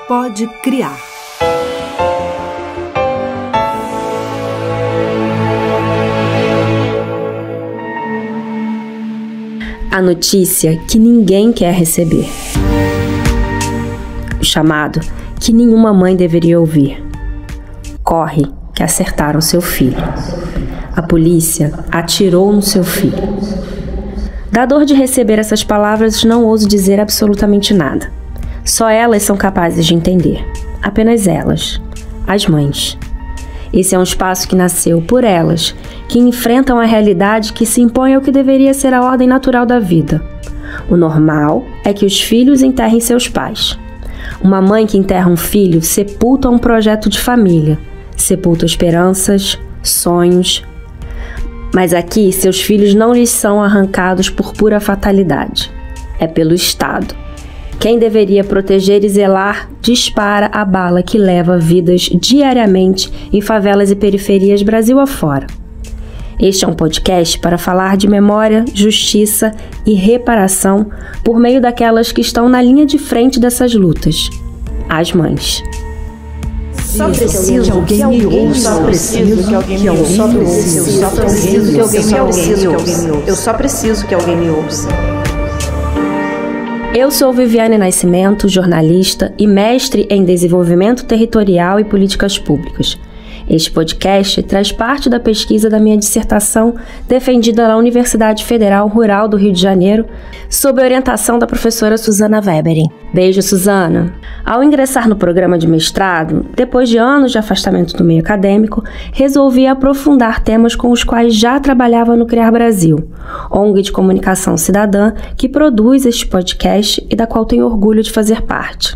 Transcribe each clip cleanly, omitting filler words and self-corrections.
Pode criar. A notícia que ninguém quer receber. O chamado que nenhuma mãe deveria ouvir. Corre, que acertaram seu filho. A polícia atirou no seu filho. Da dor de receber essas palavras, não ouso dizer absolutamente nada. Só elas são capazes de entender. Apenas elas. As mães. Esse é um espaço que nasceu por elas, que enfrentam a realidade que se impõe ao que deveria ser a ordem natural da vida. O normal é que os filhos enterrem seus pais. Uma mãe que enterra um filho sepulta um projeto de família, sepulta esperanças, sonhos. Mas aqui, seus filhos não lhes são arrancados por pura fatalidade. É pelo Estado. Quem deveria proteger e zelar, dispara a bala que leva vidas diariamente em favelas e periferias Brasil afora. Este é um podcast para falar de memória, justiça e reparação por meio daquelas que estão na linha de frente dessas lutas. As mães. Só preciso que alguém me ouça. Só preciso que alguém me ouça. Só preciso que alguém me ouça. Eu só preciso que alguém me ouça. Eu sou Viviane Nascimento, jornalista e mestre em desenvolvimento territorial e políticas públicas. Este podcast traz parte da pesquisa da minha dissertação defendida na Universidade Federal Rural do Rio de Janeiro, sob a orientação da professora Suzana Webering. Beijo, Suzana! Ao ingressar no programa de mestrado, depois de anos de afastamento do meio acadêmico, resolvi aprofundar temas com os quais já trabalhava no Criar Brasil, ONG de comunicação cidadã que produz este podcast e da qual tenho orgulho de fazer parte.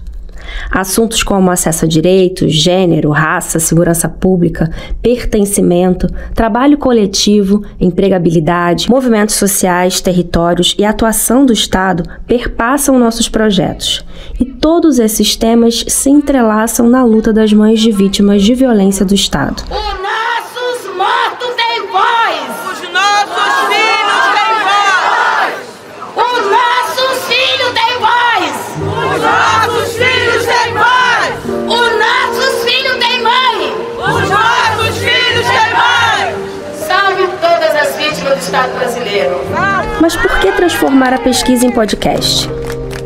Assuntos como acesso a direitos, gênero, raça, segurança pública, pertencimento, trabalho coletivo, empregabilidade, movimentos sociais, territórios e atuação do Estado perpassam nossos projetos. E todos esses temas se entrelaçam na luta das mães de vítimas de violência do Estado. Os nossos mortos têm voz! Os nossos filhos têm voz! Os nossos filhos têm voz! Os nossos filhos têm voz! Os nossos filhos têm mãe! Os nossos filhos têm mãe! Salve todas as vítimas do Estado brasileiro! Mas por que transformar a pesquisa em podcast?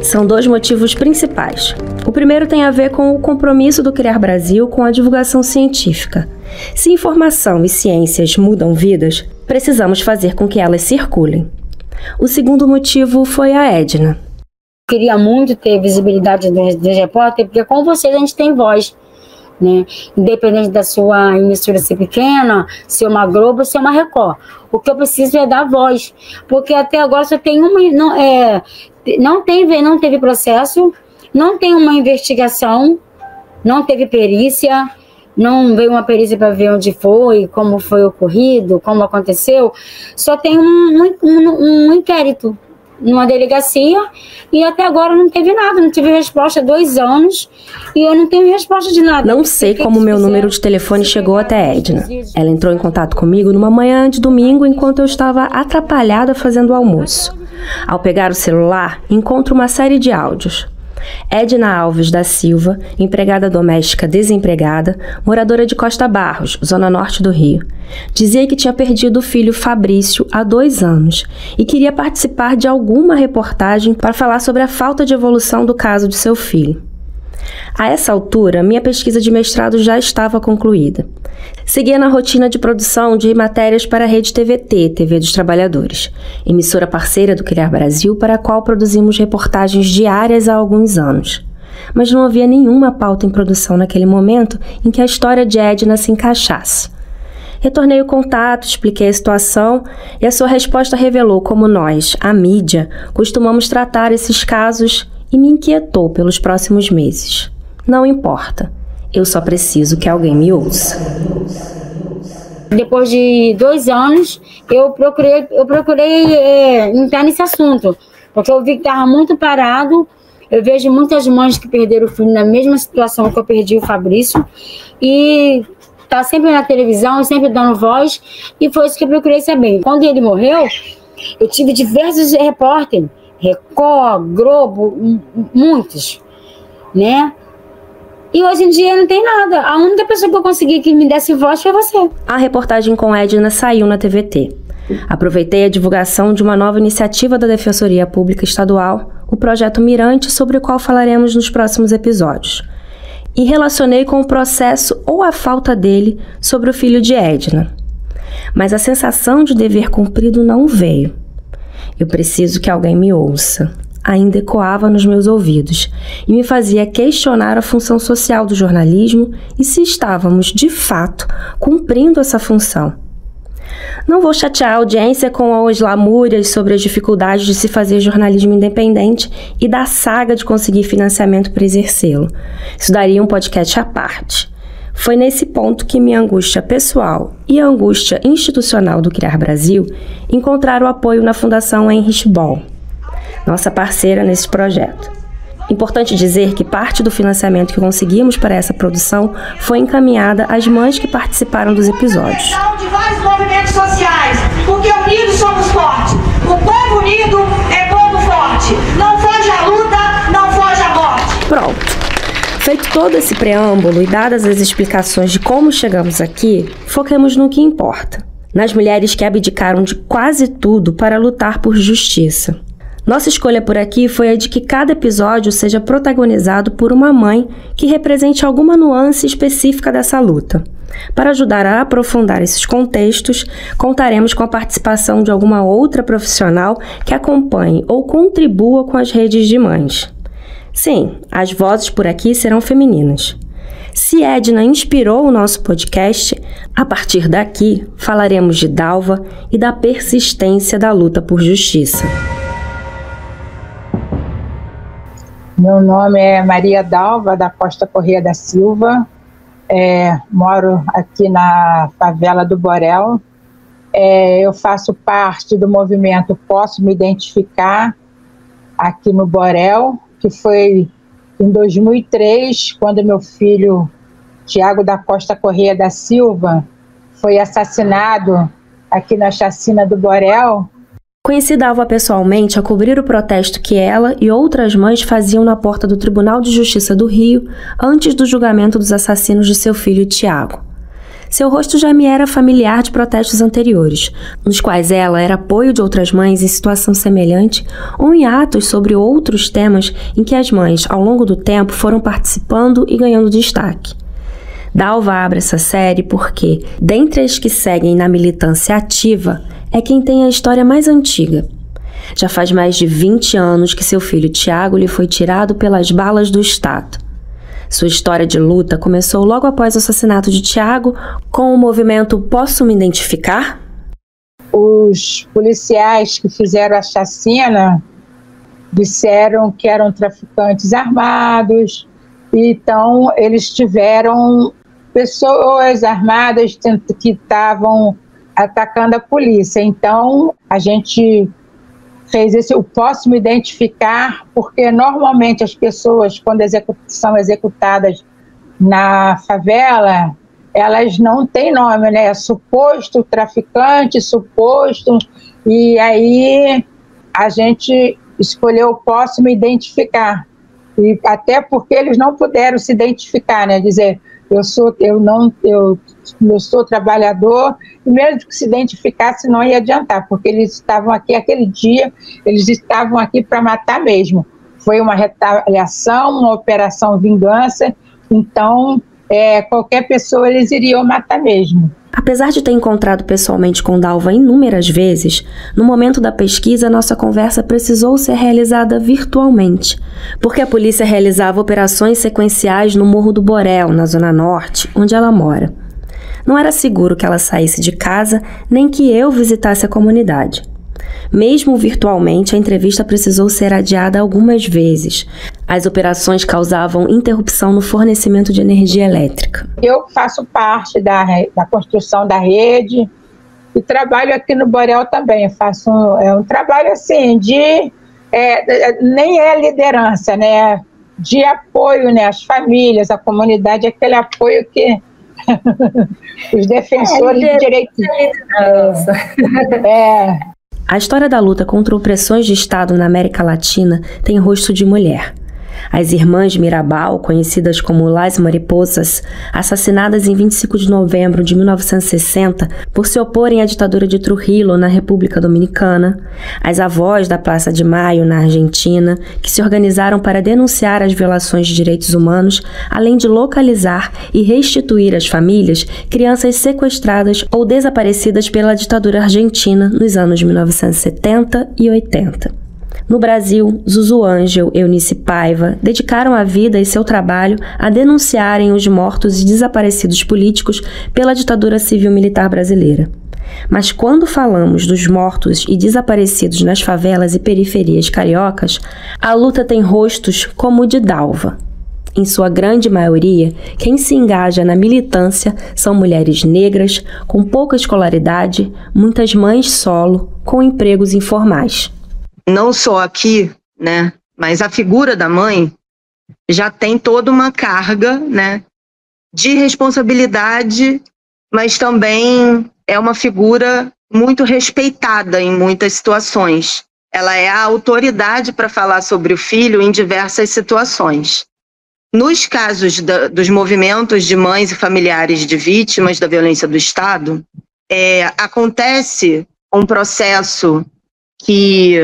São dois motivos principais. O primeiro tem a ver com o compromisso do Criar Brasil com a divulgação científica. Se informação e ciências mudam vidas, precisamos fazer com que elas circulem. O segundo motivo foi a Edna. Queria muito ter visibilidade dos repórteres, porque com vocês a gente tem voz, né? Independente da sua emissora ser pequena, ser uma Globo, ser uma Record. O que eu preciso é dar voz, porque até agora só tem uma, não teve processo, não tem uma investigação, não teve perícia, não veio uma perícia para ver onde foi, como foi ocorrido, como aconteceu. Só tem um inquérito numa delegacia e até agora não teve nada, não tive resposta há 2 anos e eu não tenho resposta de nada. Não sei como meu número de telefone chegou até Edna. Ela entrou em contato comigo numa manhã de domingo enquanto eu estava atrapalhada fazendo o almoço. Ao pegar o celular, encontro uma série de áudios. Edna Alves da Silva, empregada doméstica desempregada, moradora de Costa Barros, zona norte do Rio, dizia que tinha perdido o filho Fabrício há 2 anos e queria participar de alguma reportagem para falar sobre a falta de evolução do caso de seu filho. A essa altura, minha pesquisa de mestrado já estava concluída. Seguia na rotina de produção de matérias para a Rede TVT, TV dos Trabalhadores, emissora parceira do Criar Brasil, para a qual produzimos reportagens diárias há alguns anos. Mas não havia nenhuma pauta em produção naquele momento em que a história de Edna se encaixasse. Retornei o contato, expliquei a situação e a sua resposta revelou como nós, a mídia, costumamos tratar esses casos e me inquietou pelos próximos meses. Não importa. Eu só preciso que alguém me ouça. Depois de 2 anos, eu procurei entrar nesse assunto, porque eu vi que estava muito parado. Eu vejo muitas mães que perderam o filho na mesma situação que eu perdi o Fabrício, e está sempre na televisão, sempre dando voz, e foi isso que eu procurei saber. Quando ele morreu, eu tive diversos repórteres, Record, Globo, muitos, né? E hoje em dia não tem nada. A única pessoa que eu consegui que me desse voz foi você. A reportagem com Edna saiu na TVT. Aproveitei a divulgação de uma nova iniciativa da Defensoria Pública Estadual, o Projeto Mirante, sobre o qual falaremos nos próximos episódios. E relacionei com o processo ou a falta dele sobre o filho de Edna. Mas a sensação de dever cumprido não veio. Eu preciso que alguém me ouça. Ainda ecoava nos meus ouvidos e me fazia questionar a função social do jornalismo e se estávamos, de fato, cumprindo essa função. Não vou chatear a audiência com as lamúrias sobre as dificuldades de se fazer jornalismo independente e da saga de conseguir financiamento para exercê-lo. Isso daria um podcast à parte. Foi nesse ponto que minha angústia pessoal e a angústia institucional do Criar Brasil encontraram apoio na Fundação Heinrich Böll, nossa parceira nesse projeto. Importante dizer que parte do financiamento que conseguimos para essa produção foi encaminhada às mães que participaram dos episódios. De vários movimentos sociais, porque unidos somos fortes. O povo unido é povo forte. Não foge à luta, não foge à morte. Pronto. Feito todo esse preâmbulo e dadas as explicações de como chegamos aqui, foquemos no que importa. Nas mulheres que abdicaram de quase tudo para lutar por justiça. Nossa escolha por aqui foi a de que cada episódio seja protagonizado por uma mãe que represente alguma nuance específica dessa luta. Para ajudar a aprofundar esses contextos, contaremos com a participação de alguma outra profissional que acompanhe ou contribua com as redes de mães. Sim, as vozes por aqui serão femininas. Se Edna inspirou o nosso podcast, a partir daqui falaremos de Dalva e da persistência da luta por justiça. Meu nome é Maria Dalva, da Costa Corrêa da Silva. Moro aqui na favela do Borel. Eu faço parte do movimento Posso Me Identificar, aqui no Borel, que foi em 2003, quando meu filho, Tiago da Costa Corrêa da Silva, foi assassinado aqui na chacina do Borel. Conheci Dalva pessoalmente a cobrir o protesto que ela e outras mães faziam na porta do Tribunal de Justiça do Rio antes do julgamento dos assassinos de seu filho Tiago. Seu rosto já me era familiar de protestos anteriores, nos quais ela era apoio de outras mães em situação semelhante ou em atos sobre outros temas em que as mães, ao longo do tempo, foram participando e ganhando destaque. Dalva abre essa série porque, dentre as que seguem na militância ativa, é quem tem a história mais antiga. Já faz mais de 20 anos que seu filho Tiago lhe foi tirado pelas balas do Estado. Sua história de luta começou logo após o assassinato de Tiago com o movimento Posso Me Identificar? Os policiais que fizeram a chacina disseram que eram traficantes armados, então eles tiveram pessoas armadas que estavam atacando a polícia. Então, a gente fez o Posso Me Identificar, porque normalmente as pessoas, quando são executadas na favela, elas não têm nome, né? Suposto traficante, suposto, e aí a gente escolheu o Posso Me Identificar, e até porque eles não puderam se identificar, né? Dizer, eu sou trabalhador, e mesmo que se identificasse não ia adiantar, porque eles estavam aqui aquele dia, eles estavam aqui para matar mesmo. Foi uma retaliação, uma operação vingança, então qualquer pessoa eles iriam matar mesmo. Apesar de ter encontrado pessoalmente com Dalva inúmeras vezes, no momento da pesquisa nossa conversa precisou ser realizada virtualmente, porque a polícia realizava operações sequenciais no Morro do Borel, na Zona Norte, onde ela mora. Não era seguro que ela saísse de casa, nem que eu visitasse a comunidade. Mesmo virtualmente, a entrevista precisou ser adiada algumas vezes. As operações causavam interrupção no fornecimento de energia elétrica. Eu faço parte da construção da rede e trabalho aqui no Borel também. Faço um trabalho assim, nem é liderança, né? De apoio, né? Às famílias, à comunidade, aquele apoio que os defensores de direitos. A história da luta contra opressões de Estado na América Latina tem rosto de mulher. As irmãs Mirabal, conhecidas como Las Mariposas, assassinadas em 25 de novembro de 1960 por se oporem à ditadura de Trujillo na República Dominicana. As avós da Praça de Maio, na Argentina, que se organizaram para denunciar as violações de direitos humanos, além de localizar e restituir às famílias crianças sequestradas ou desaparecidas pela ditadura argentina nos anos 1970 e 80. No Brasil, Zuzu Ângel e Eunice Paiva dedicaram a vida e seu trabalho a denunciarem os mortos e desaparecidos políticos pela ditadura civil-militar brasileira. Mas quando falamos dos mortos e desaparecidos nas favelas e periferias cariocas, a luta tem rostos como o de Dalva. Em sua grande maioria, quem se engaja na militância são mulheres negras, com pouca escolaridade, muitas mães solo, com empregos informais. Não só aqui, né, mas a figura da mãe já tem toda uma carga, né, de responsabilidade, mas também é uma figura muito respeitada em muitas situações. Ela é a autoridade para falar sobre o filho em diversas situações. Nos casos dos movimentos de mães e familiares de vítimas da violência do Estado, acontece um processo que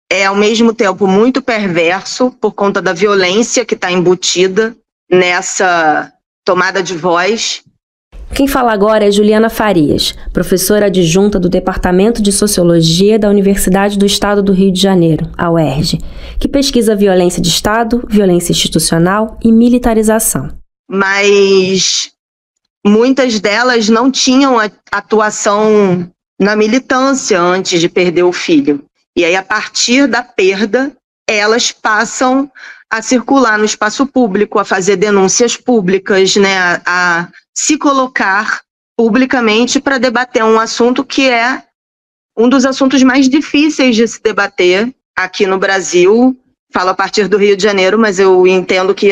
é ao mesmo tempo muito perverso por conta da violência que está embutida nessa tomada de voz. Quem fala agora é Juliana Farias, professora adjunta do Departamento de Sociologia da Universidade do Estado do Rio de Janeiro, a UERJ, que pesquisa violência de Estado, violência institucional e militarização. Mas muitas delas não tinham atuação na militância antes de perder o filho. E aí, a partir da perda, elas passam a circular no espaço público, a fazer denúncias públicas, né, a se colocar publicamente para debater um assunto que é um dos assuntos mais difíceis de se debater aqui no Brasil. Falo a partir do Rio de Janeiro, mas eu entendo que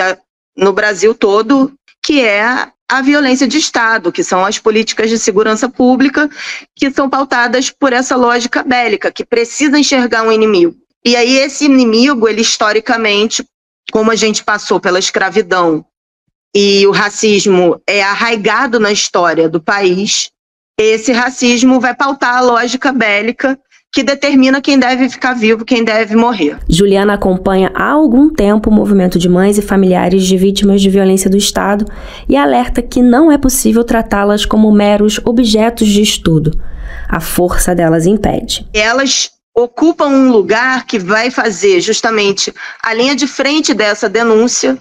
no Brasil todo, que é a violência de Estado, que são as políticas de segurança pública que são pautadas por essa lógica bélica, que precisa enxergar um inimigo. E aí esse inimigo, ele historicamente, como a gente passou pela escravidão e o racismo é arraigado na história do país, esse racismo vai pautar a lógica bélica que determina quem deve ficar vivo, quem deve morrer. Juliana acompanha há algum tempo o movimento de mães e familiares de vítimas de violência do Estado e alerta que não é possível tratá-las como meros objetos de estudo. A força delas impede. Elas ocupam um lugar que vai fazer justamente a linha de frente dessa denúncia,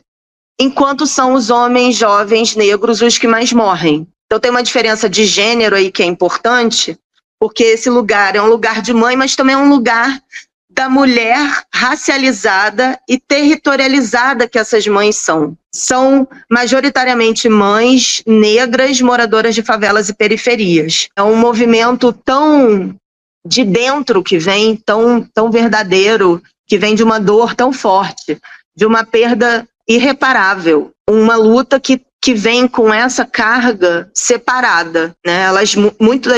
enquanto são os homens jovens negros os que mais morrem. Então tem uma diferença de gênero aí que é importante, porque esse lugar é um lugar de mãe, mas também é um lugar da mulher racializada e territorializada que essas mães são. São majoritariamente mães negras moradoras de favelas e periferias. É um movimento tão de dentro que vem, tão verdadeiro, que vem de uma dor tão forte, de uma perda irreparável, uma luta que vem com essa carga separada, né?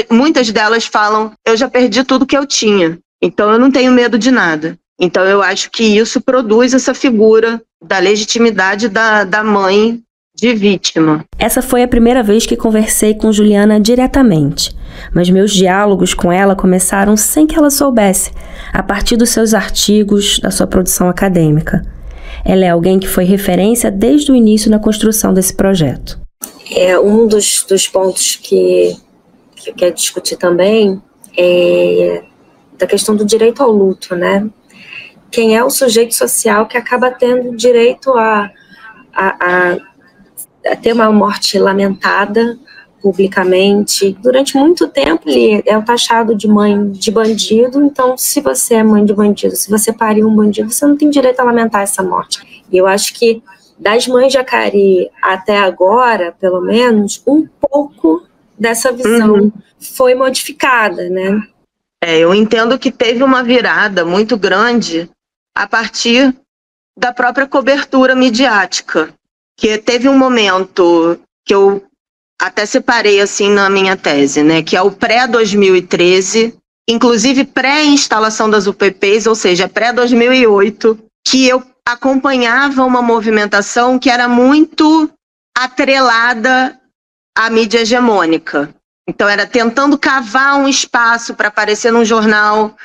Muitas delas falam, eu já perdi tudo que eu tinha, então eu não tenho medo de nada. Então eu acho que isso produz essa figura da legitimidade da mãe de vítima. Essa foi a primeira vez que conversei com Juliana diretamente, mas meus diálogos com ela começaram sem que ela soubesse, a partir dos seus artigos, da sua produção acadêmica. Ela é alguém que foi referência desde o início na construção desse projeto. Um dos pontos que eu quero discutir também é da questão do direito ao luto, né? Quem é o sujeito social que acaba tendo direito a ter uma morte lamentada publicamente. Durante muito tempo ele é o taxado de mãe de bandido, então se você é mãe de bandido, se você pariu um bandido, você não tem direito a lamentar essa morte. E eu acho que das mães de Jacari até agora, pelo menos, um pouco dessa visão foi modificada, né? Eu entendo que teve uma virada muito grande a partir da própria cobertura midiática, que teve um momento que eu até separei assim na minha tese, né, que é o pré-2013, inclusive pré-instalação das UPPs, ou seja, pré-2008, que eu acompanhava uma movimentação que era muito atrelada à mídia hegemônica. Então, era tentando cavar um espaço para aparecer num jornal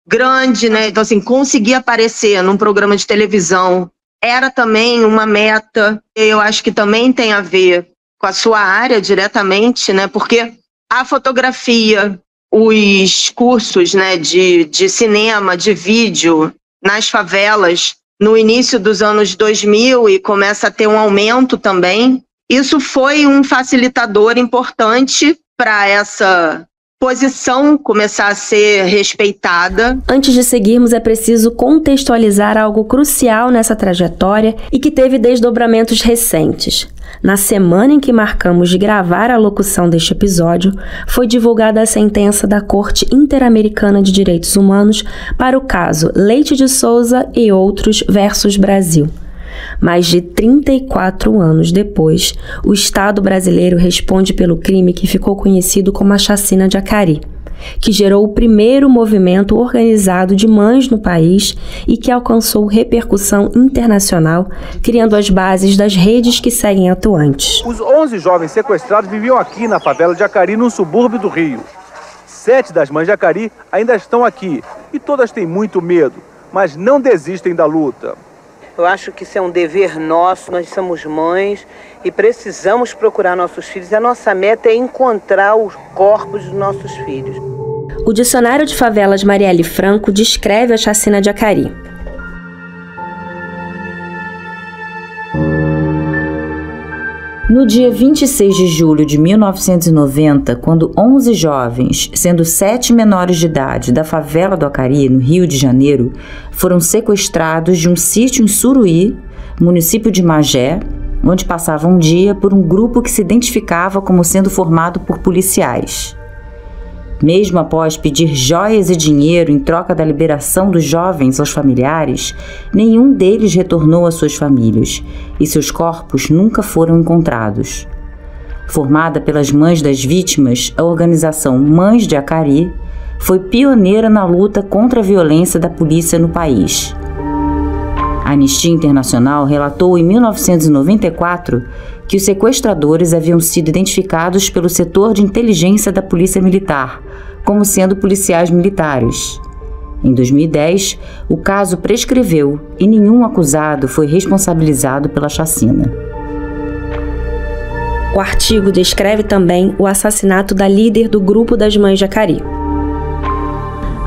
grande, né? Então, assim, conseguir aparecer num programa de televisão era também uma meta. Eu acho que também tem a ver com a sua área diretamente, né? Porque a fotografia, os cursos, né, de cinema, de vídeo nas favelas, no início dos anos 2000 e começa a ter um aumento também, isso foi um facilitador importante para essa posição começar a ser respeitada. Antes de seguirmos, é preciso contextualizar algo crucial nessa trajetória e que teve desdobramentos recentes. Na semana em que marcamos de gravar a locução deste episódio, foi divulgada a sentença da Corte Interamericana de Direitos Humanos para o caso Leite de Souza e outros versus Brasil. Mais de 34 anos depois, o Estado brasileiro responde pelo crime que ficou conhecido como a Chacina de Acari, que gerou o primeiro movimento organizado de mães no país e que alcançou repercussão internacional, criando as bases das redes que seguem atuantes. Os 11 jovens sequestrados viviam aqui na favela de Acari, no subúrbio do Rio. 7 das mães de Acari ainda estão aqui e todas têm muito medo, mas não desistem da luta. Eu acho que isso é um dever nosso, nós somos mães e precisamos procurar nossos filhos. A nossa meta é encontrar os corpos dos nossos filhos. O Dicionário de Favelas Marielle Franco descreve a Chacina de Acari. No dia 26 de julho de 1990, quando 11 jovens, sendo 7 menores de idade, da favela do Acari, no Rio de Janeiro, foram sequestrados de um sítio em Suruí, município de Magé, onde passavam um dia por um grupo que se identificava como sendo formado por policiais. Mesmo após pedir joias e dinheiro em troca da liberação dos jovens aos familiares, nenhum deles retornou às suas famílias e seus corpos nunca foram encontrados. Formada pelas mães das vítimas, a organização Mães de Acari foi pioneira na luta contra a violência da polícia no país. A Anistia Internacional relatou em 1994 que os sequestradores haviam sido identificados pelo setor de inteligência da Polícia Militar como sendo policiais militares. Em 2010, o caso prescreveu e nenhum acusado foi responsabilizado pela chacina. O artigo descreve também o assassinato da líder do grupo das Mães de Acari.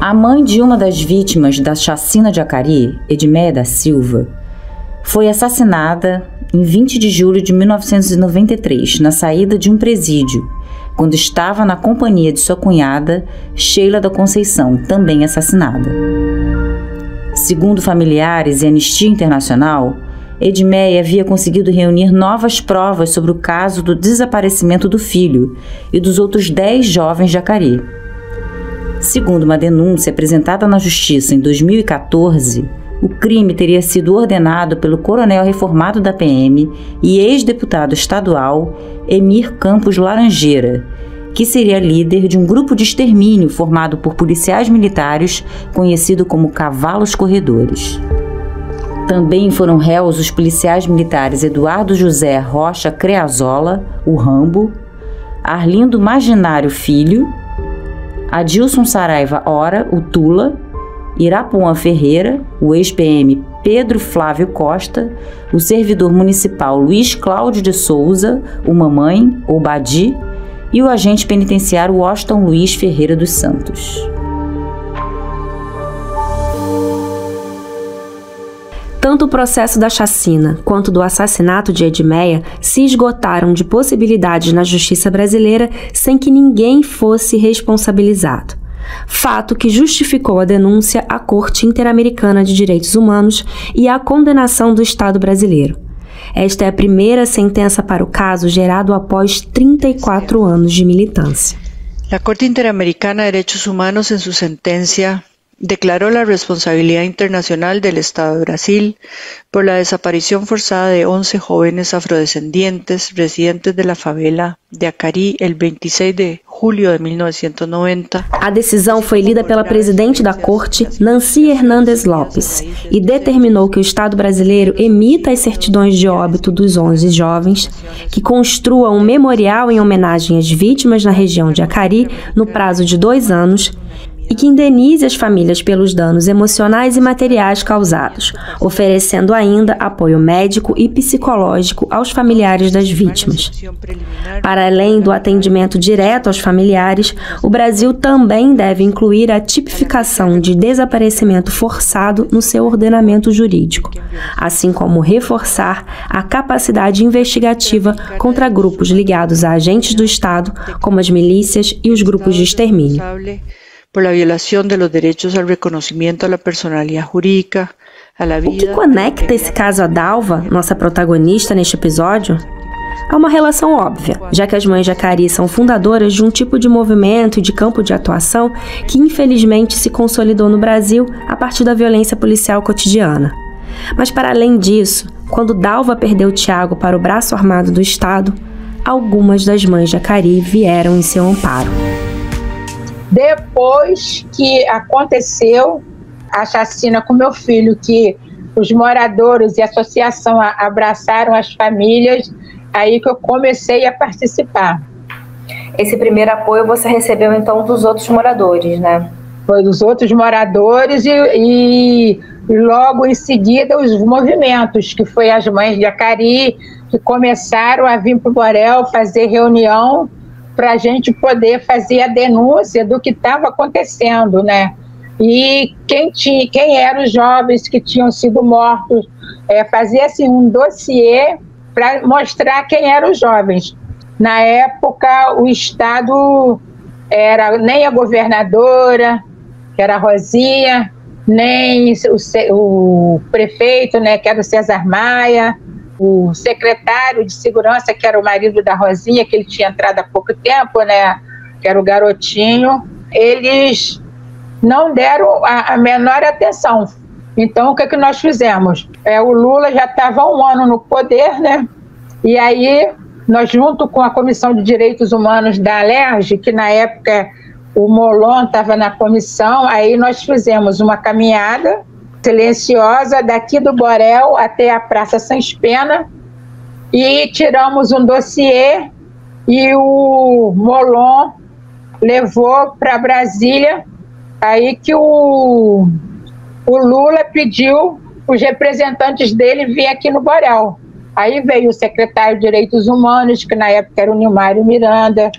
A mãe de uma das vítimas da chacina de Acari, Edmeia da Silva, foi assassinada em 20 de julho de 1993, na saída de um presídio, quando estava na companhia de sua cunhada, Sheila da Conceição, também assassinada. Segundo familiares e Anistia Internacional, Edmeia havia conseguido reunir novas provas sobre o caso do desaparecimento do filho e dos outros 10 jovens de Acari. Segundo uma denúncia apresentada na Justiça em 2014, o crime teria sido ordenado pelo coronel reformado da PM e ex-deputado estadual Emir Campos Laranjeira, que seria líder de um grupo de extermínio formado por policiais militares conhecido como Cavalos Corredores. Também foram réus os policiais militares Eduardo José Rocha Creazola, o Rambo, Arlindo Maginário Filho, Adilson Saraiva Ora, o Tula, Irapuã Ferreira, o ex-PM Pedro Flávio Costa, o servidor municipal Luiz Cláudio de Souza, o Mamãe, ou Badi, e o agente penitenciário Washington Luiz Ferreira dos Santos. Tanto o processo da chacina quanto do assassinato de Edmeia se esgotaram de possibilidades na justiça brasileira sem que ninguém fosse responsabilizado. Fato que justificou a denúncia à Corte Interamericana de Direitos Humanos e a condenação do Estado brasileiro. Esta é a primeira sentença para o caso gerado após 34 anos de militância. A Corte Interamericana de Direitos Humanos, em sua sentença declaró la responsabilidad internacional del Estado de Brasil por la desaparición forzada de 11 jóvenes afrodescendientes residentes de la favela de Acari el 26 de julho de 1990. A decisão foi lida pela presidente da corte, Nancy Hernandes Lopes, e determinou que o Estado brasileiro emita as certidões de óbito dos 11 jovens, que construa um memorial em homenagem às vítimas na região de Acari no prazo de 2 anos, e que indenize as famílias pelos danos emocionais e materiais causados, oferecendo ainda apoio médico e psicológico aos familiares das vítimas. Para além do atendimento direto aos familiares, o Brasil também deve incluir a tipificação de desaparecimento forçado no seu ordenamento jurídico, assim como reforçar a capacidade investigativa contra grupos ligados a agentes do Estado, como as milícias e os grupos de extermínio. Por la violación de los derechos al reconocimiento a la personalidad jurídica, a la vida... O que conecta esse caso a Dalva, nossa protagonista neste episódio? Há uma relação óbvia, já que as mães de Acari são fundadoras de um tipo de movimento e de campo de atuação que infelizmente se consolidou no Brasil a partir da violência policial cotidiana. Mas para além disso, quando Dalva perdeu Tiago para o braço armado do Estado, algumas das mães de Acari vieram em seu amparo. Depois que aconteceu a chacina com meu filho, que os moradores e a associação abraçaram as famílias, aí que eu comecei a participar. Esse primeiro apoio você recebeu então dos outros moradores, né? Foi dos outros moradores e logo em seguida os movimentos, que foi as mães de Acari, que começaram a vir para o Borel fazer reunião para a gente poder fazer a denúncia do que estava acontecendo, né? E quem eram os jovens que tinham sido mortos, fazer assim, um dossiê para mostrar quem eram os jovens. Na época, o Estado era nem a governadora, que era a Rosinha, nem o prefeito, né, que era o César Maia, o secretário de segurança, que era o marido da Rosinha, que ele tinha entrado há pouco tempo, né, que era o Garotinho, eles não deram a menor atenção. Então, o que nós fizemos? O Lula já estava há 1 ano no poder, né, e aí nós, junto com a Comissão de Direitos Humanos da Alerj, que na época o Molon estava na comissão, aí nós fizemos uma caminhada silenciosa daqui do Borel até a Praça Sans Pena e tiramos um dossiê e o Molon levou para Brasília, aí que o Lula pediu os representantes dele vir aqui no Borel. Aí veio o secretário de Direitos Humanos, que na época era o Nilmário Miranda,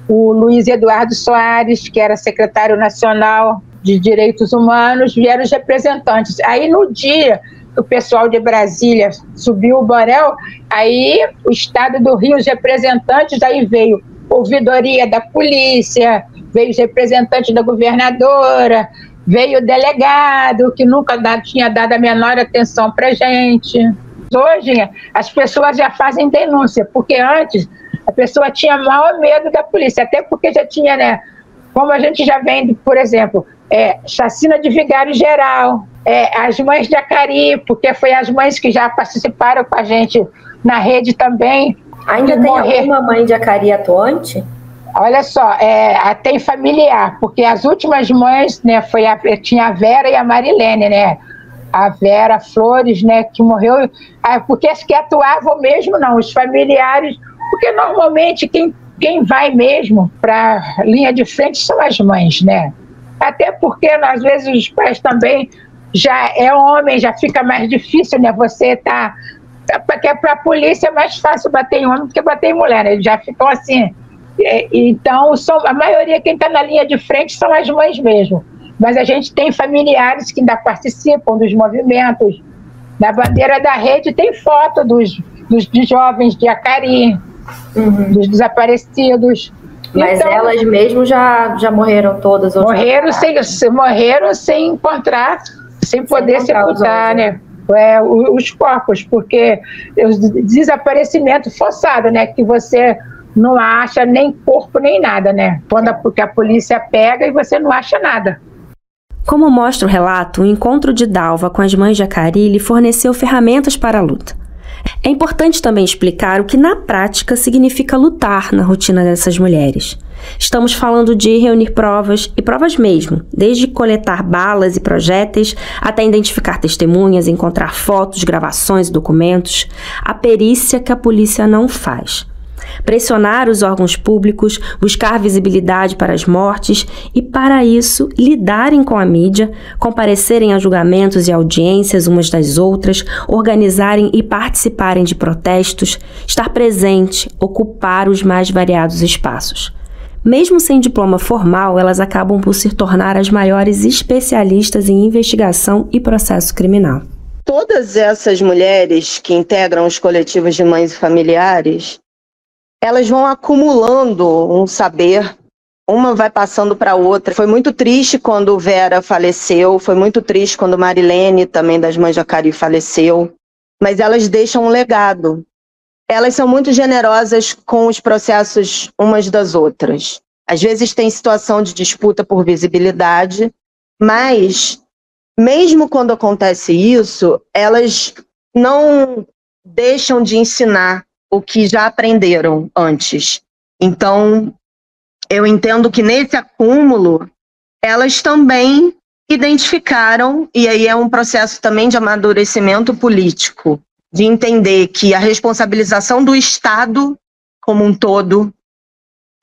o Luiz Eduardo Soares, que era secretário nacional de Direitos Humanos, vieram os representantes. Aí no dia que o pessoal de Brasília subiu o Borel, aí o Estado do Rio, os representantes, aí veio ouvidoria da polícia, veio os representantes da governadora, veio o delegado, que nunca tinha dado a menor atenção para a gente. Hoje, as pessoas já fazem denúncia, porque antes a pessoa tinha maior medo da polícia, até porque já tinha, né, como a gente já vem, por exemplo, chacina de Vigário Geral, as mães de Acari, porque foi as mães que já participaram com a gente na rede também. Ainda tem alguma mãe de Acari atuante? Olha só, tem familiar, porque as últimas mães, né, tinha a Vera e a Marilene, né? A Vera Flores, né, que morreu, porque as que atuavam mesmo não, os familiares, porque normalmente quem vai mesmo para a linha de frente são as mães, né? Até porque às vezes os pais também já é homem, já fica mais difícil, né? Você tá, porque para a polícia é mais fácil bater em homem do que bater em mulher, né? Eles já ficam assim. Então, a maioria quem está na linha de frente são as mães mesmo. Mas a gente tem familiares que ainda participam dos movimentos. Na bandeira da rede tem foto dos jovens de Acari, dos desaparecidos. Mas então, elas mesmo já morreram todas? Morreram sem encontrar, sem poder sepultar, né? Os corpos, porque o desaparecimento forçado, né? Que você não acha nem corpo nem nada, né? Porque a polícia pega e você não acha nada. Como mostra o relato, o encontro de Dalva com as mães de Acari lhe forneceu ferramentas para a luta. É importante também explicar o que na prática significa lutar na rotina dessas mulheres. Estamos falando de reunir provas, e provas mesmo, desde coletar balas e projéteis, até identificar testemunhas, encontrar fotos, gravações e documentos, a perícia que a polícia não faz. Pressionar os órgãos públicos, buscar visibilidade para as mortes e, para isso, lidarem com a mídia, comparecerem a julgamentos e audiências umas das outras, organizarem e participarem de protestos, estar presente, ocupar os mais variados espaços. Mesmo sem diploma formal, elas acabam por se tornar as maiores especialistas em investigação e processo criminal. Todas essas mulheres que integram os coletivos de mães e familiares, elas vão acumulando um saber, uma vai passando para a outra. Foi muito triste quando Vera faleceu, foi muito triste quando Marilene, também das mães de Acari, faleceu, mas elas deixam um legado. Elas são muito generosas com os processos umas das outras. Às vezes tem situação de disputa por visibilidade, mas mesmo quando acontece isso, elas não deixam de ensinar o que já aprenderam antes. Então, eu entendo que nesse acúmulo, elas também identificaram, e aí é um processo também de amadurecimento político, de entender que a responsabilização do Estado como um todo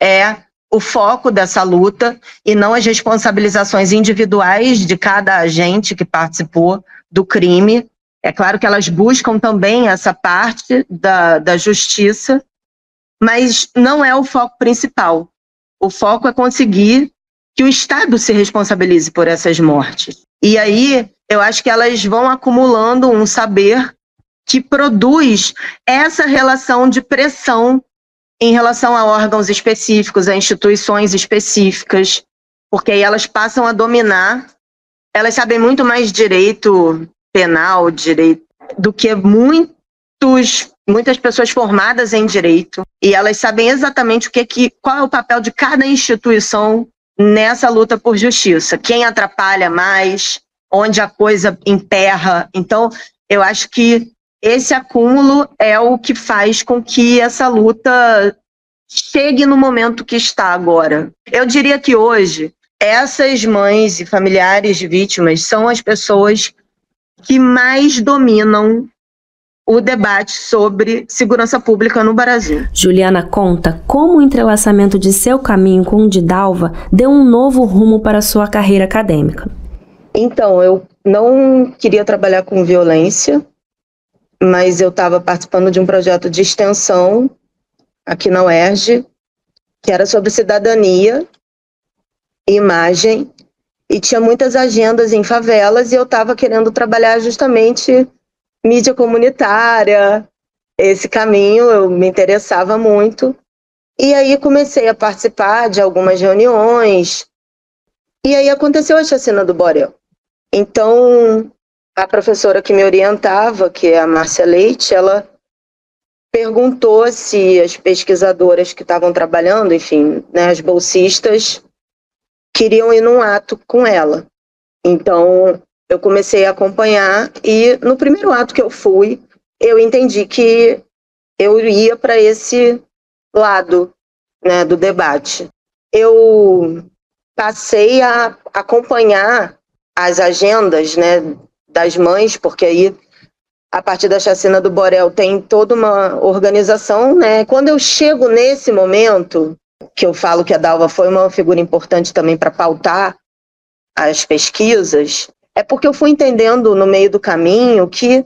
é o foco dessa luta e não as responsabilizações individuais de cada agente que participou do crime. É claro que elas buscam também essa parte da justiça, mas não é o foco principal. O foco é conseguir que o Estado se responsabilize por essas mortes. E aí, eu acho que elas vão acumulando um saber que produz essa relação de pressão em relação a órgãos específicos, a instituições específicas, porque aí elas passam a dominar, elas sabem muito mais direito penal, direito, do que muitas pessoas formadas em direito, e elas sabem exatamente qual é o papel de cada instituição nessa luta por justiça, quem atrapalha mais, onde a coisa emperra. Então, eu acho que esse acúmulo é o que faz com que essa luta chegue no momento que está agora. Eu diria que hoje, essas mães e familiares de vítimas são as pessoas que mais dominam o debate sobre segurança pública no Brasil. Juliana conta como o entrelaçamento de seu caminho com o de Dalva deu um novo rumo para sua carreira acadêmica. Então, eu não queria trabalhar com violência, mas eu estava participando de um projeto de extensão aqui na UERJ, que era sobre cidadania e imagem, e tinha muitas agendas em favelas, e eu estava querendo trabalhar justamente mídia comunitária, esse caminho eu me interessava muito. E aí comecei a participar de algumas reuniões, e aí aconteceu a chacina do Borel. Então, a professora que me orientava, que é a Márcia Leite, ela perguntou se as pesquisadoras que estavam trabalhando, enfim, né, as bolsistas, queriam ir num ato com ela. Então, eu comecei a acompanhar e no primeiro ato que eu fui, eu entendi que eu ia para esse lado, né, do debate. Eu passei a acompanhar as agendas, né, das mães, porque aí, a partir da chacina do Borel, tem toda uma organização, né? Quando eu chego nesse momento, que eu falo que a Dalva foi uma figura importante também para pautar as pesquisas, é porque eu fui entendendo no meio do caminho que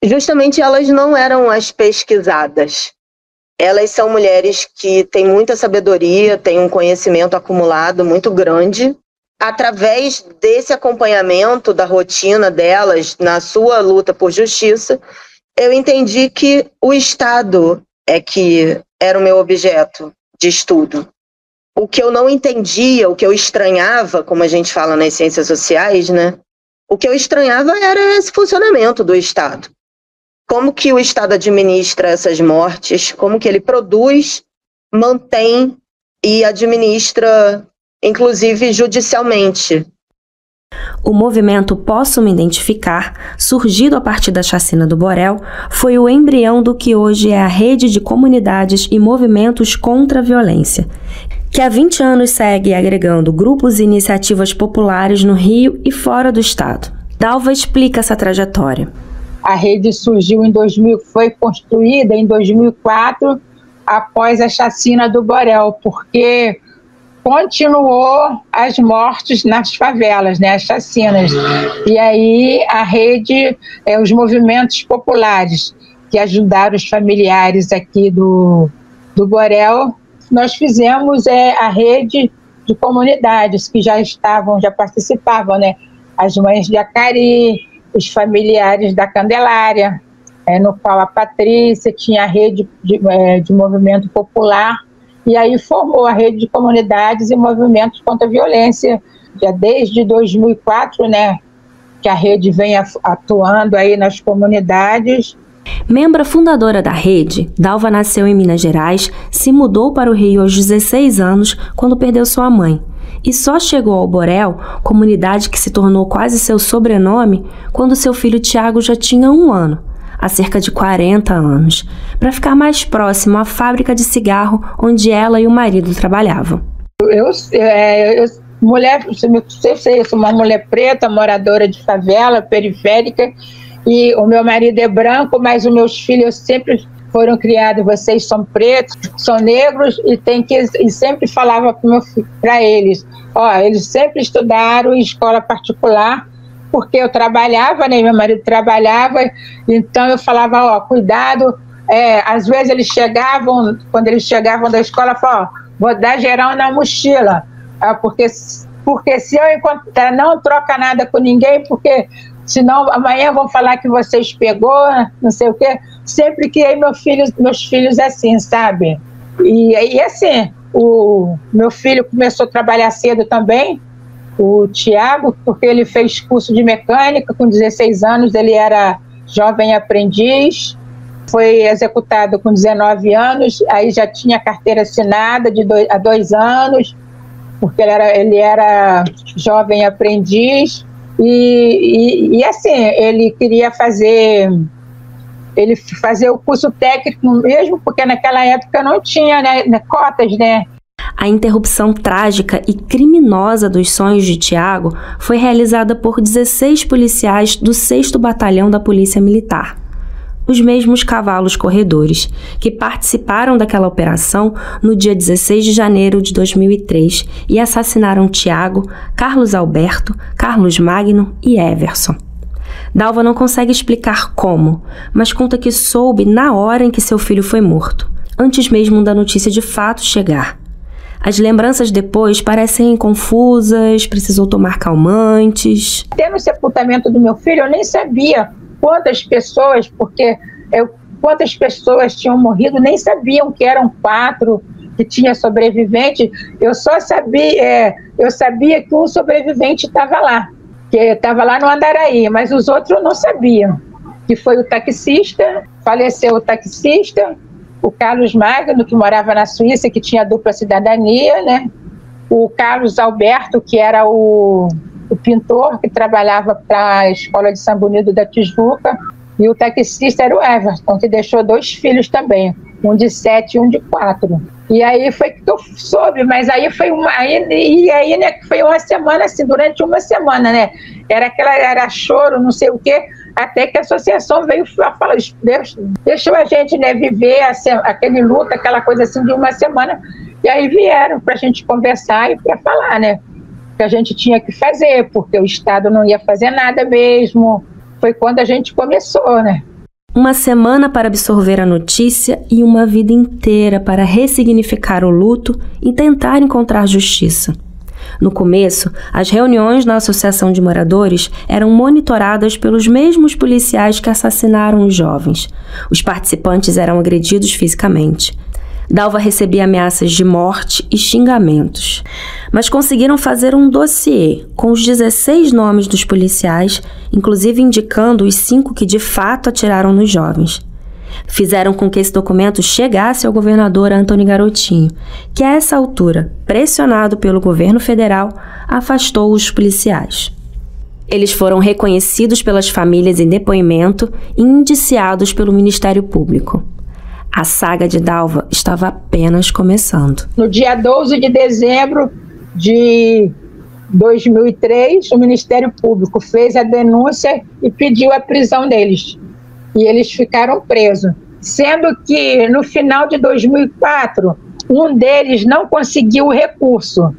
justamente elas não eram as pesquisadas. Elas são mulheres que têm muita sabedoria, têm um conhecimento acumulado muito grande. Através desse acompanhamento da rotina delas na sua luta por justiça, eu entendi que o Estado é que era o meu objeto de estudo. O que eu não entendia, o que eu estranhava, como a gente fala nas ciências sociais, né? O que eu estranhava era esse funcionamento do Estado. Como que o Estado administra essas mortes, como que ele produz, mantém e administra, inclusive judicialmente, O movimento Posso Me Identificar, surgido a partir da chacina do Borel, foi o embrião do que hoje é a rede de comunidades e movimentos contra a violência, que há 20 anos segue agregando grupos e iniciativas populares no Rio e fora do estado. Dalva explica essa trajetória. A rede surgiu foi construída em 2004, após a chacina do Borel, porque continuou as mortes nas favelas, né, as chacinas. E aí a rede, os movimentos populares que ajudaram os familiares aqui do Borel, nós fizemos a rede de comunidades que já participavam, né, as mães de Acari, os familiares da Candelária, no qual a Patrícia tinha a rede de movimento popular, e aí formou a rede de comunidades e movimentos contra a violência, já desde 2004, né, que a rede vem atuando aí nas comunidades. Membra fundadora da rede, Dalva nasceu em Minas Gerais, se mudou para o Rio aos 16 anos, quando perdeu sua mãe, e só chegou ao Borel, comunidade que se tornou quase seu sobrenome, quando seu filho Tiago já tinha 1 ano, há cerca de 40 anos, para ficar mais próximo à fábrica de cigarro onde ela e o marido trabalhavam. Eu sou uma mulher preta, moradora de favela, periférica, e o meu marido é branco, mas os meus filhos sempre foram criados, vocês são pretos, são negros, e sempre falava para eles, eles sempre estudaram em escola particular, porque eu trabalhava, né, meu marido trabalhava, então eu falava, cuidado, às vezes quando eles chegavam da escola, falavam, vou dar geral na mochila, porque se eu encontrar, não troca nada com ninguém, porque senão amanhã vão falar que vocês pegou, não sei o quê. Sempre criei meus filhos assim, sabe? E assim, o meu filho começou a trabalhar cedo também, o Tiago, porque ele fez curso de mecânica, com 16 anos ele era jovem aprendiz, foi executado com 19 anos, aí já tinha carteira assinada há 2 anos, porque ele era jovem aprendiz, e assim, ele queria fazer o curso técnico mesmo, porque naquela época não tinha, né, cotas, né? A interrupção trágica e criminosa dos sonhos de Tiago foi realizada por 16 policiais do 6º Batalhão da Polícia Militar. Os mesmos cavalos corredores, que participaram daquela operação no dia 16 de janeiro de 2003 e assassinaram Tiago, Carlos Alberto, Carlos Magno e Everson. Dalva não consegue explicar como, mas conta que soube na hora em que seu filho foi morto, antes mesmo da notícia de fato chegar. As lembranças depois parecem confusas, precisou tomar calmantes. Até no sepultamento do meu filho eu nem sabia quantas pessoas, quantas pessoas tinham morrido, nem sabiam que eram 4, que tinha sobrevivente. Eu só sabia, eu sabia que um sobrevivente estava lá, que estava lá no Andaraí, mas os outros não sabiam, que foi o taxista, faleceu o taxista, o Carlos Magno, que morava na Suíça, que tinha dupla cidadania, né? O Carlos Alberto, que era o pintor, que trabalhava para a Escola de São Bonito da Tijuca, e o taxista era o Everton, que deixou 2 filhos também, um de 7 e um de 4. E aí foi que eu soube, mas aí foi né, foi uma semana, assim, durante uma semana, né? Era choro, não sei o quê, até que a associação veio falar, deixou a gente, né, viver aquele luto, aquela coisa assim de uma semana, e aí vieram para a gente conversar e para falar, né, que a gente tinha que fazer, porque o Estado não ia fazer nada mesmo. Foi quando a gente começou, né? Uma semana para absorver a notícia e uma vida inteira para ressignificar o luto e tentar encontrar justiça. No começo, as reuniões na Associação de Moradores eram monitoradas pelos mesmos policiais que assassinaram os jovens. Os participantes eram agredidos fisicamente. Dalva recebia ameaças de morte e xingamentos, mas conseguiram fazer um dossiê com os 16 nomes dos policiais, inclusive indicando os 5 que de fato atiraram nos jovens. Fizeram com que esse documento chegasse ao governador Antônio Garotinho, que a essa altura, pressionado pelo governo federal, afastou os policiais. Eles foram reconhecidos pelas famílias em depoimento e indiciados pelo Ministério Público. A saga de Dalva estava apenas começando. No dia 12 de dezembro de 2003, o Ministério Público fez a denúncia e pediu a prisão deles. E eles ficaram presos. Sendo que, no final de 2004, um deles não conseguiu o recurso.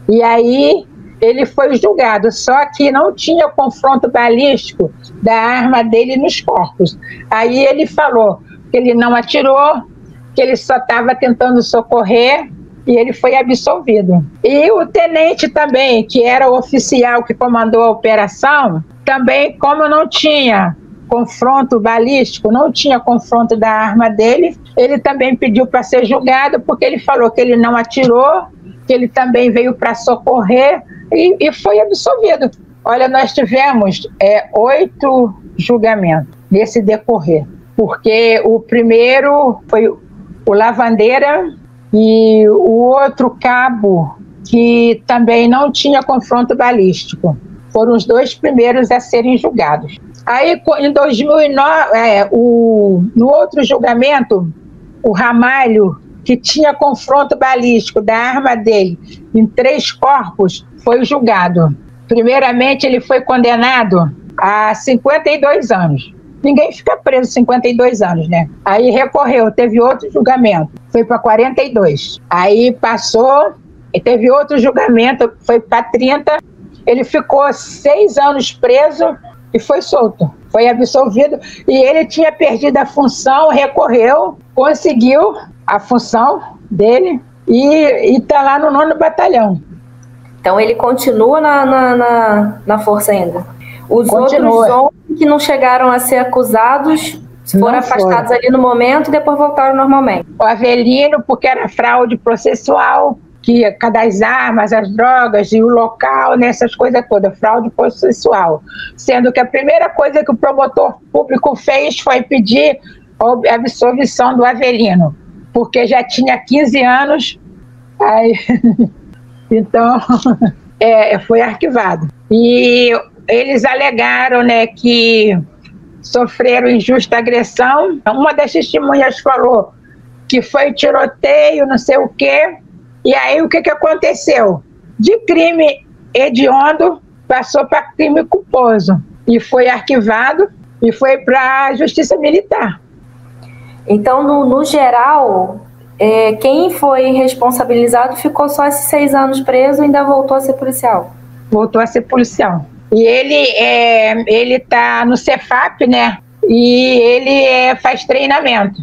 E aí ele foi julgado, só que não tinha confronto balístico da arma dele nos corpos. Aí ele falou que ele não atirou, que ele só estava tentando socorrer, e ele foi absolvido. E o tenente também, que era o oficial que comandou a operação, também, como não tinha confronto balístico, não tinha confronto da arma dele, ele também pediu para ser julgado, porque ele falou que ele não atirou, que ele também veio para socorrer, e foi absolvido. Olha, nós tivemos 8 julgamentos nesse decorrer, porque o primeiro foi o Lavandeira e o outro cabo, que também não tinha confronto balístico. Foram os 2 primeiros a serem julgados. Aí, em 2009, no outro julgamento, o Ramalho, que tinha confronto balístico da arma dele em 3 corpos, foi julgado. Primeiramente, ele foi condenado a 52 anos. Ninguém fica preso 52 anos, né? Aí recorreu, teve outro julgamento, foi para 42. Aí passou, e teve outro julgamento, foi para 30. Ele ficou 6 anos preso e foi solto. Foi absolvido, e ele tinha perdido a função, recorreu, conseguiu a função dele e está lá no 9º Batalhão. Então ele continua na força ainda. Os outros 11 que não chegaram a ser acusados foram afastados ali no momento e depois voltaram normalmente. O Avelino, porque era fraude processual, que cada as armas, as drogas e o local, nessas coisas todas, fraude processual. Sendo que a primeira coisa que o promotor público fez foi pedir a absolvição do Avelino, porque já tinha 15 anos, aí, então foi arquivado. E eles alegaram, né, que sofreram injusta agressão. Uma das testemunhas falou que foi tiroteio, não sei o quê. E aí o que aconteceu? De crime hediondo passou para crime culposo e foi arquivado e foi para a Justiça Militar. Então, no geral, quem foi responsabilizado ficou só esses 6 anos preso e ainda voltou a ser policial? Voltou a ser policial. E ele está no Cefap, né? E ele faz treinamento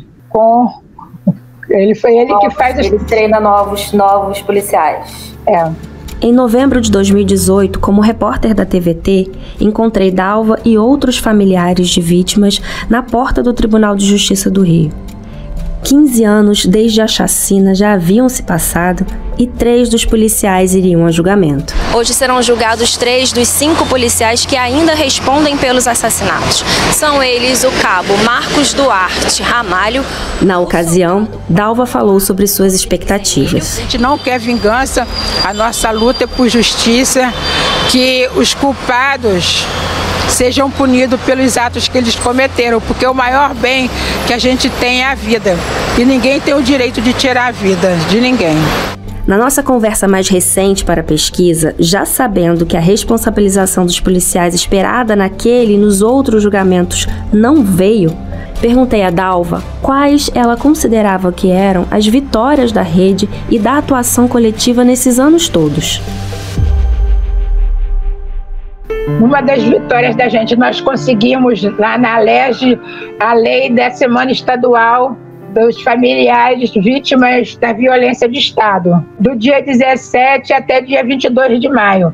Foi ele que faz... Ele treina novos policiais. É. Em novembro de 2018, como repórter da TVT, encontrei Dalva e outros familiares de vítimas na porta do Tribunal de Justiça do Rio. 15 anos desde a chacina já haviam se passado e 3 dos policiais iriam a julgamento. Hoje serão julgados 3 dos 5 policiais que ainda respondem pelos assassinatos. São eles o cabo Marcos Duarte Ramalho. Na ocasião, Dalva falou sobre suas expectativas. A gente não quer vingança, a nossa luta é por justiça, que os culpados sejam punidos pelos atos que eles cometeram, porque o maior bem que a gente tem é a vida. E ninguém tem o direito de tirar a vida de ninguém. Na nossa conversa mais recente para a pesquisa, já sabendo que a responsabilização dos policiais esperada naquele e nos outros julgamentos não veio, perguntei a Dalva quais ela considerava que eram as vitórias da rede e da atuação coletiva nesses anos todos. Uma das vitórias da gente, nós conseguimos lá na ALERJ a lei da Semana Estadual dos Familiares Vítimas da Violência de Estado, do dia 17 até dia 22 de maio.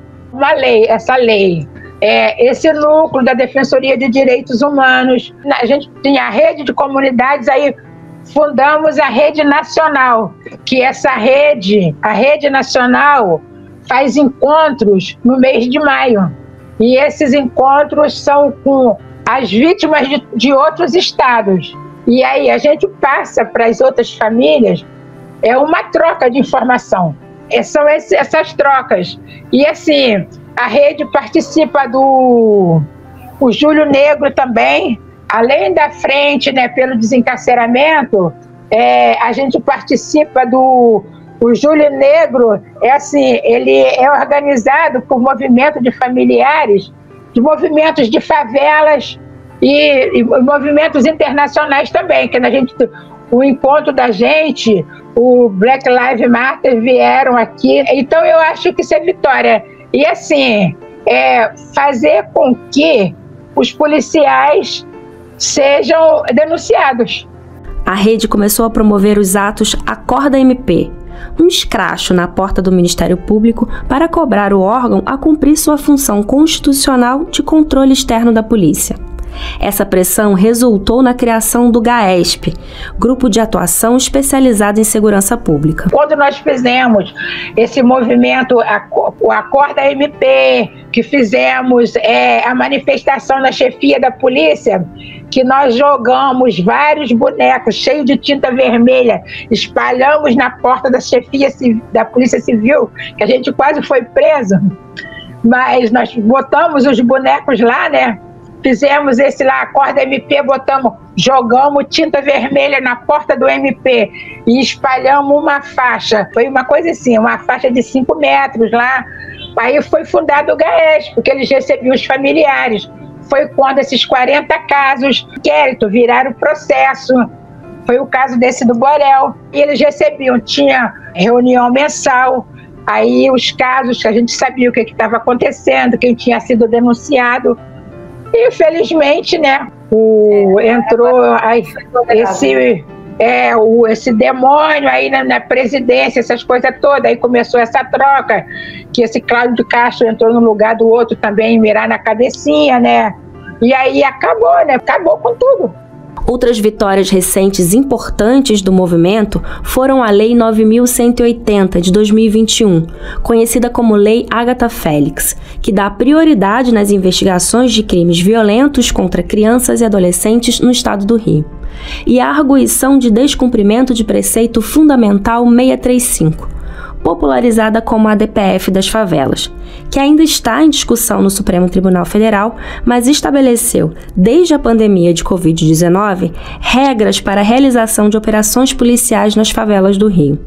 Essa lei, esse núcleo da Defensoria de Direitos Humanos, a gente tinha a rede de comunidades, aí fundamos a Rede Nacional, que essa rede, a Rede Nacional, faz encontros no mês de maio. E esses encontros são com as vítimas de outros estados. E aí a gente passa para as outras famílias, uma troca de informação. São essas trocas. E assim, A rede participa o Júlio Negro também, além da frente, né, pelo desencarceramento, a gente participa o Júlio Negro, ele é organizado por movimento de familiares, de movimentos de favelas e movimentos internacionais também, que o encontro da gente, o Black Lives Matter vieram aqui, então eu acho que isso é vitória. E assim, fazer com que os policiais sejam denunciados. A rede começou a promover os atos Acorda MP, um escracho na porta do Ministério Público para cobrar o órgão a cumprir sua função constitucional de controle externo da polícia. Essa pressão resultou na criação do GAESP, Grupo de Atuação Especializado em Segurança Pública. Quando nós fizemos esse movimento, o Acorda MP, que fizemos a manifestação na chefia da polícia, que nós jogamos vários bonecos cheios de tinta vermelha, espalhamos na porta da chefia da Polícia Civil, que a gente quase foi preso, mas nós botamos os bonecos lá, né? Fizemos esse lá, Acorda MP, jogamos tinta vermelha na porta do MP e espalhamos uma faixa. Foi uma coisa assim, uma faixa de 5 metros lá. Aí foi fundado o GAESP, porque eles recebiam os familiares. Foi quando esses 40 casos de inquérito viraram processo. Foi o caso desse do Borel. E eles recebiam, tinha reunião mensal. Aí os casos, a gente sabia o que estava acontecendo, quem tinha sido denunciado. E, infelizmente, né, entrou esse demônio aí na presidência, essas coisas todas. Aí começou essa troca, que esse Cláudio de Castro entrou no lugar do outro também, mirar na cabecinha, né? E aí acabou, né? Acabou com tudo. Outras vitórias recentes importantes do movimento foram a Lei 9.180 de 2021, conhecida como Lei Agatha Félix, que dá prioridade nas investigações de crimes violentos contra crianças e adolescentes no estado do Rio, e a arguição de descumprimento de preceito fundamental 635, popularizada como a DPF das favelas, que ainda está em discussão no Supremo Tribunal Federal, mas estabeleceu, desde a pandemia de Covid-19, regras para a realização de operações policiais nas favelas do Rio.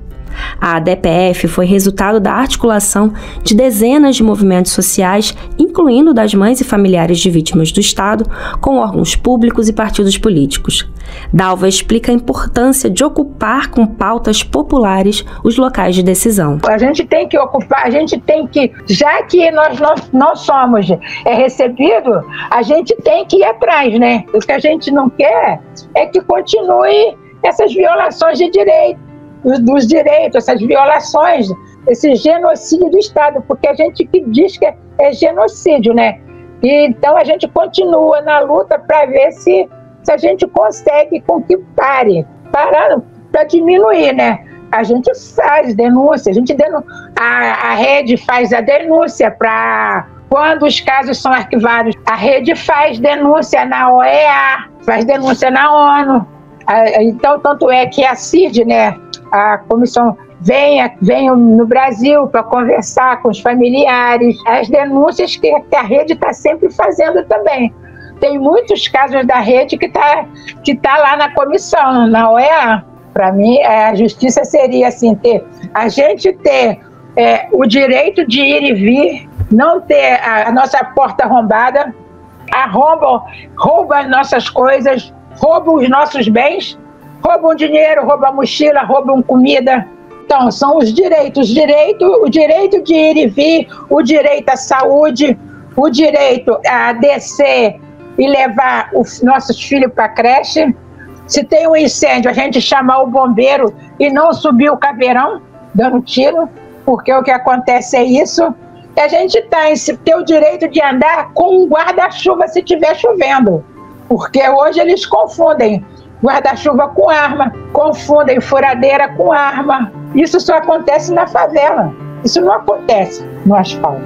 A ADPF foi resultado da articulação de dezenas de movimentos sociais, incluindo das mães e familiares de vítimas do Estado, com órgãos públicos e partidos políticos. Dalva explica a importância de ocupar com pautas populares os locais de decisão. A gente tem que ocupar, já que nós não somos recebido, a gente tem que ir atrás, né? O que a gente não quer é que continue essas violações de dos direitos, essas violações, esse genocídio do Estado, porque a gente que diz que é genocídio, né? E então a gente continua na luta para ver se a gente consegue com que para diminuir, né? A gente faz denúncia, a rede faz a denúncia para quando os casos são arquivados, a rede faz denúncia na OEA, faz denúncia na ONU. Então, tanto é que a CID, né, a comissão vem no Brasil para conversar com os familiares, as denúncias que a rede está sempre fazendo também. Tem muitos casos da rede que tá lá na comissão, na OEA. Para mim, a justiça seria assim, a gente ter o direito de ir e vir, não ter a nossa porta arrombada, roubam as nossas coisas, roubam os nossos bens, roubam dinheiro, roubam mochila, roubam comida. Então, são os direitos. O direito de ir e vir, o direito à saúde, o direito a descer e levar os nossos filhos para a creche. Se tem um incêndio, a gente chamar o bombeiro e não subir o caveirão dando tiro, porque o que acontece é isso. E a gente tem o direito de andar com um guarda-chuva se estiver chovendo, porque hoje eles confundem guarda-chuva com arma, confundem furadeira com arma. Isso só acontece na favela, isso não acontece no asfalto.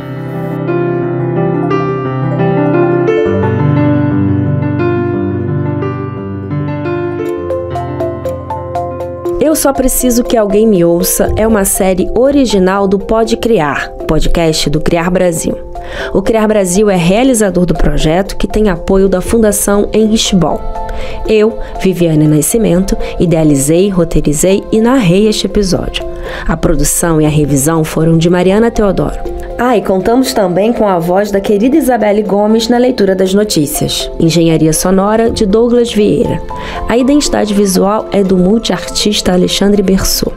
Eu Só Preciso Que Alguém Me Ouça é uma série original do Pode Criar, podcast do Criar Brasil. O Criar Brasil é realizador do projeto, que tem apoio da Fundação Henrich Bol. Eu, Viviane Nascimento, idealizei, roteirizei e narrei este episódio. A produção e a revisão foram de Mariana Teodoro. E contamos também com a voz da querida Isabelle Gomes na leitura das notícias. Engenharia sonora de Douglas Vieira. A identidade visual é do multiartista Alexandre Berçot.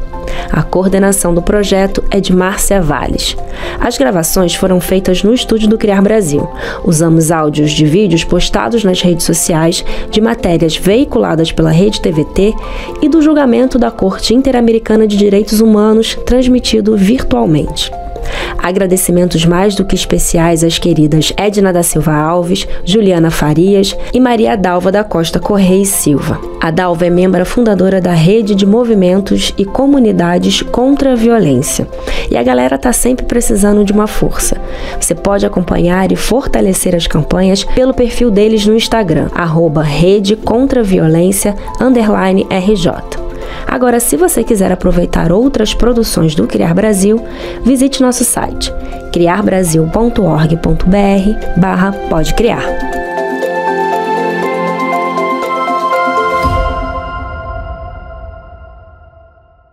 A coordenação do projeto é de Márcia Valles. As gravações foram feitas no estúdio do Criar Brasil. Usamos áudios de vídeos postados nas redes sociais, de matérias veiculadas pela Rede TVT e do julgamento da Corte Interamericana de Direitos Humanos, transmitido virtualmente. Agradecimentos mais do que especiais às queridas Edna da Silva Alves, Juliana Farias e Maria Dalva da Costa Correia e Silva. A Dalva é membro fundadora da Rede de Movimentos e Comunidades contra a Violência. E a galera tá sempre precisando de uma força. Você pode acompanhar e fortalecer as campanhas pelo perfil deles no Instagram, @redecontraviolência_RJ. Agora, se você quiser aproveitar outras produções do Criar Brasil, visite nosso site criarbrasil.org.br/podecriar.